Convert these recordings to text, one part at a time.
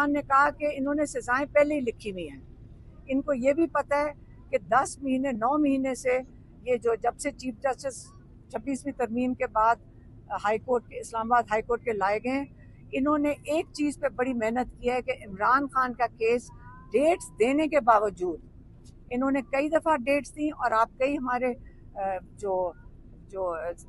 खान ने कहा कि इन्होंने सजाएं पहले ही लिखी हुई हैं, इनको ये भी पता है कि 10 महीने 9 महीने से ये जो जब से चीफ जस्टिस 26वीं तरमीम के बाद हाई कोर्ट के इस्लामाबाद हाई कोर्ट के लाए गए, इन्होंने एक चीज़ पे बड़ी मेहनत की है कि इमरान खान का केस डेट्स देने के बावजूद इन्होंने कई दफ़ा डेट्स दी, और आप कई हमारे जो जो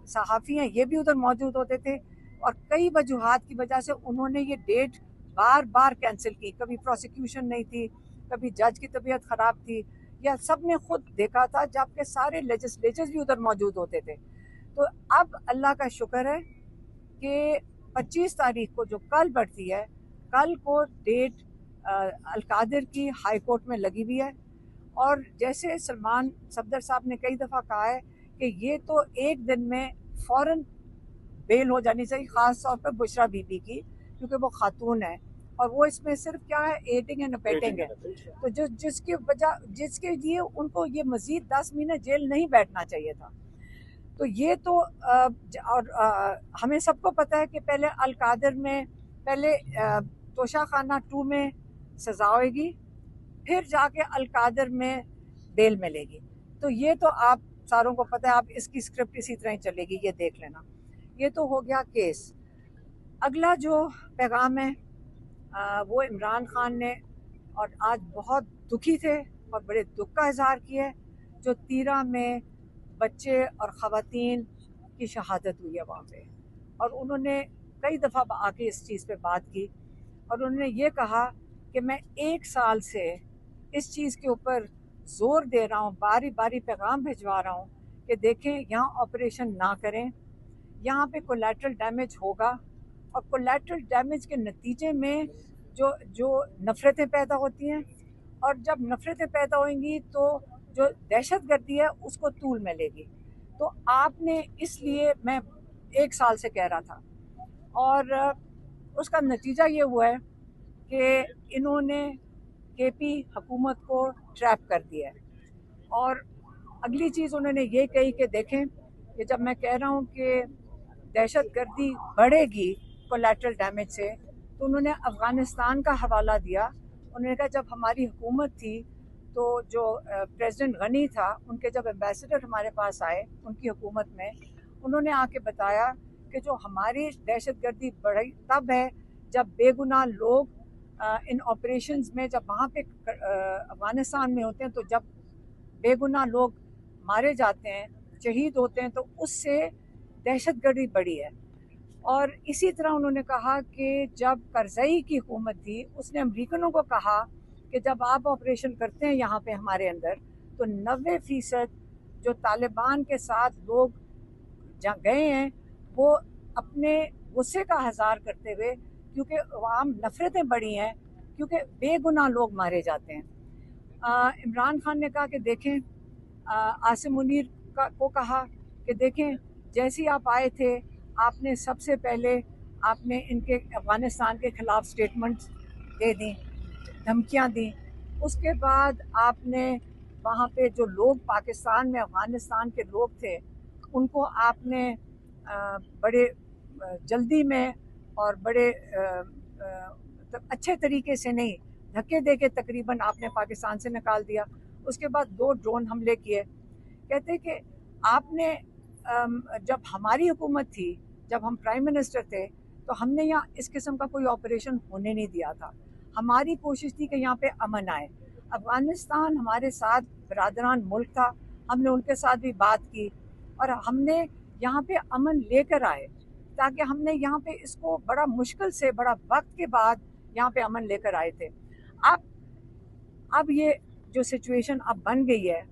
सहाफ़ी हैं ये भी उधर मौजूद होते थे, और कई वजूहात की वजह से उन्होंने ये डेट बार बार कैंसिल की। कभी प्रोसिक्यूशन नहीं थी, कभी जज की तबीयत ख़राब थी, या सब ने खुद देखा था, जबकि सारे लेजिस्लेचर्स भी उधर मौजूद होते थे। तो अब अल्लाह का शुक्र है कि 25 तारीख को जो कल बढ़ती है, कल को डेट अलकादिर की हाई कोर्ट में लगी हुई है। और जैसे सलमान सफदर साहब ने कई दफ़ा कहा है कि ये तो एक दिन में फ़ौरन बेल हो जानी चाहिए, ख़ास तौर पर बुशरा बीबी की, क्योंकि वो खातून है और वो इसमें सिर्फ क्या है, एडिंग एंड अबेटिंग है। तो जो जिसके लिए उनको ये मज़ीद 10 महीने जेल नहीं बैठना चाहिए था। तो ये तो हमें सबको पता है कि पहले अलकादिर में पहले तोशा खाना 2 में सजा होगी, फिर जाके अलकादिर में बेल मिलेगी। तो ये तो आप सारों को पता है, आप इसकी स्क्रिप्ट इसी तरह ही चलेगी, ये देख लेना। ये तो हो गया केस। अगला जो पैगाम है वो इमरान खान ने, और आज बहुत दुखी थे और बड़े दुख का इजहार किया है, जो तीरा में बच्चे और ख़वातीन की शहादत हुई है वहाँ पे, और उन्होंने कई दफ़ा आके इस चीज़ पे बात की, और उन्होंने ये कहा कि मैं 1 साल से इस चीज़ के ऊपर ज़ोर दे रहा हूँ, बारी बारी पैगाम भिजवा रहा हूँ कि देखें यहाँ ऑपरेशन ना करें, यहाँ पे कोलैटरल डैमेज होगा, और कोलैटरल डैमेज के नतीजे में जो जो नफ़रतें पैदा होती हैं, और जब नफ़रतें पैदा होंगी तो जो दहशत गर्दी है उसको तूल मिलेगी। तो आपने, इसलिए मैं 1 साल से कह रहा था, और उसका नतीजा ये हुआ है कि इन्होंने केपी हुकूमत को ट्रैप कर दिया है। और अगली चीज़ उन्होंने ये कही कि देखें कि जब मैं कह रहा हूँ कि दहशत गर्दी बढ़ेगी कोलैटरल डैमेज से, तो उन्होंने अफ़गानिस्तान का हवाला दिया। उन्होंने कहा जब हमारी हुकूमत थी तो जो प्रेसिडेंट गनी था, उनके जब एम्बेसडर हमारे पास आए उनकी हुकूमत में, उन्होंने आके बताया कि जो हमारी दहशत गर्दी बढ़ी तब है जब बेगुनाह लोग इन ऑपरेशंस में, जब वहाँ पे अफ़गानिस्तान में होते हैं, तो जब बेगुनाह लोग मारे जाते हैं, शहीद होते हैं, तो उससे दहशतगर्दी बढ़ी है। और इसी तरह उन्होंने कहा कि जब करज़ई की हुकूमत थी, उसने अमरीकनों को कहा कि जब आप ऑपरेशन करते हैं यहाँ पे हमारे अंदर, तो 90% जो तालिबान के साथ लोग जहाँ गए हैं वो अपने गुस्से का इज़हार करते हुए, क्योंकि वहाँ नफ़रतें बढ़ी हैं, क्योंकि बेगुनाह लोग मारे जाते हैं। इमरान खान ने कहा कि देखें, आसिम मुनीर को कहा कि देखें, जैसे ही आप आए थे आपने सबसे पहले आपने इनके अफ़गानिस्तान के ख़िलाफ़ स्टेटमेंट्स दे दी, धमकियां दी। उसके बाद आपने वहाँ पे जो लोग पाकिस्तान में अफ़गानिस्तान के लोग थे उनको आपने बड़े जल्दी में और बड़े अच्छे तरीके से नहीं, धक्के दे के तकरीबन आपने पाकिस्तान से निकाल दिया। उसके बाद 2 ड्रोन हमले किए। कहते कि आपने जब हमारी हुकूमत थी, जब हम प्राइम मिनिस्टर थे, तो हमने यहाँ इस किस्म का कोई ऑपरेशन होने नहीं दिया था। हमारी कोशिश थी कि यहाँ पे अमन आए। अफ़गानिस्तान हमारे साथ बरादरान मुल्क था, हमने उनके साथ भी बात की और हमने यहाँ पे अमन लेकर आए, ताकि हमने यहाँ पे इसको बड़ा मुश्किल से, बड़ा वक्त के बाद यहाँ पे अमन लेकर आए थे। अब ये जो सिचुएशन अब बन गई है,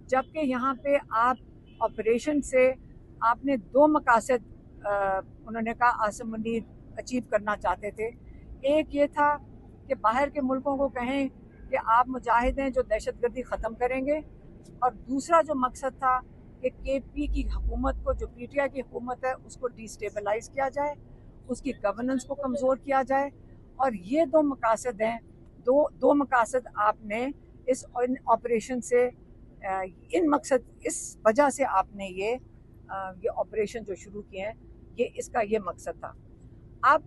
जबकि यहाँ पे आप ऑपरेशन से आपने 2 मकासद उन्होंने कहा आसिम मुनीर अचीव करना चाहते थे। एक ये था कि बाहर के मुल्कों को कहें कि आप मुजाहिद हैं जो दहशतगर्दी ख़त्म करेंगे, और दूसरा जो मकसद था कि केपी की हुकूमत को, जो पीटीआई की हुकूमत है, उसको डिस्टेबलाइज किया जाए, उसकी गवर्नेंस को कमज़ोर किया जाए। और ये 2 मकासद हैं, दो मकासद आपने इस ऑपरेशन से, इन मकसद, इस वजह से आपने ये ऑपरेशन जो शुरू किए हैं, ये इसका ये मकसद था। अब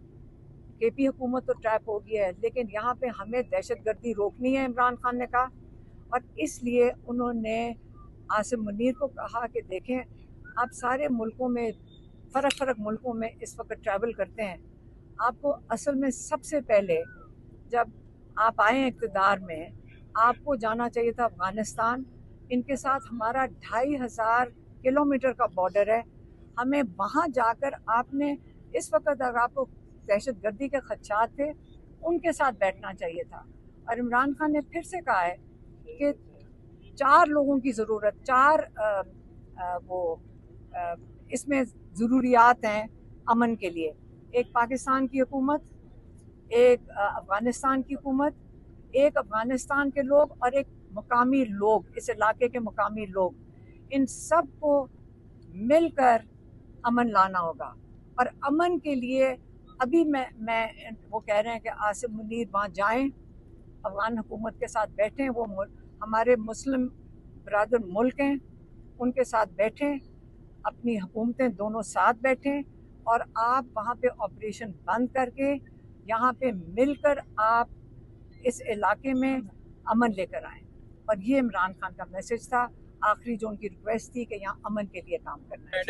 केपी हुकूमत तो ट्रैप हो गई है, लेकिन यहाँ पे हमें दहशतगर्दी रोकनी है, इमरान खान ने कहा। और इसलिए उन्होंने आसिम मुनीर को कहा कि देखें, आप सारे मुल्कों में, फ़र्क मुल्कों में इस वक्त ट्रैवल करते हैं, आपको असल में सबसे पहले जब आप आए इक़्तिदार में, आपको जाना चाहिए था अफ़गानिस्तान। इनके साथ हमारा 2500 किलोमीटर का बॉर्डर है। हमें वहाँ जाकर आपने, इस वक्त अगर आपको दहशतगर्दी के खदशात थे, उनके साथ बैठना चाहिए था। और इमरान खान ने फिर से कहा है कि 4 लोगों की ज़रूरत, 4 इसमें ज़रूरियात हैं अमन के लिए। एक पाकिस्तान की हुकूमत, एक अफ़गानिस्तान की हुकूमत, एक अफ़गानिस्तान के लोग और एक मुकामी लोग, इस इलाके के मुकामी लोग। इन सब को मिलकर अमन लाना होगा। और अमन के लिए अभी मैं वो कह रहे हैं कि आसिम मुनीर वहाँ जाएं, अफ़गान हुकूमत के साथ बैठें, वो हमारे मुस्लिम बरादर मुल्क हैं, उनके साथ बैठें, अपनी हुकूमतें दोनों साथ बैठें, और आप वहाँ पे ऑपरेशन बंद करके यहाँ पे मिलकर आप इस इलाके में अमन लेकर आएँ। और ये इमरान खान का मैसेज था, आखिरी जो उनकी रिक्वेस्ट थी कि यहाँ अमन के लिए काम करना है।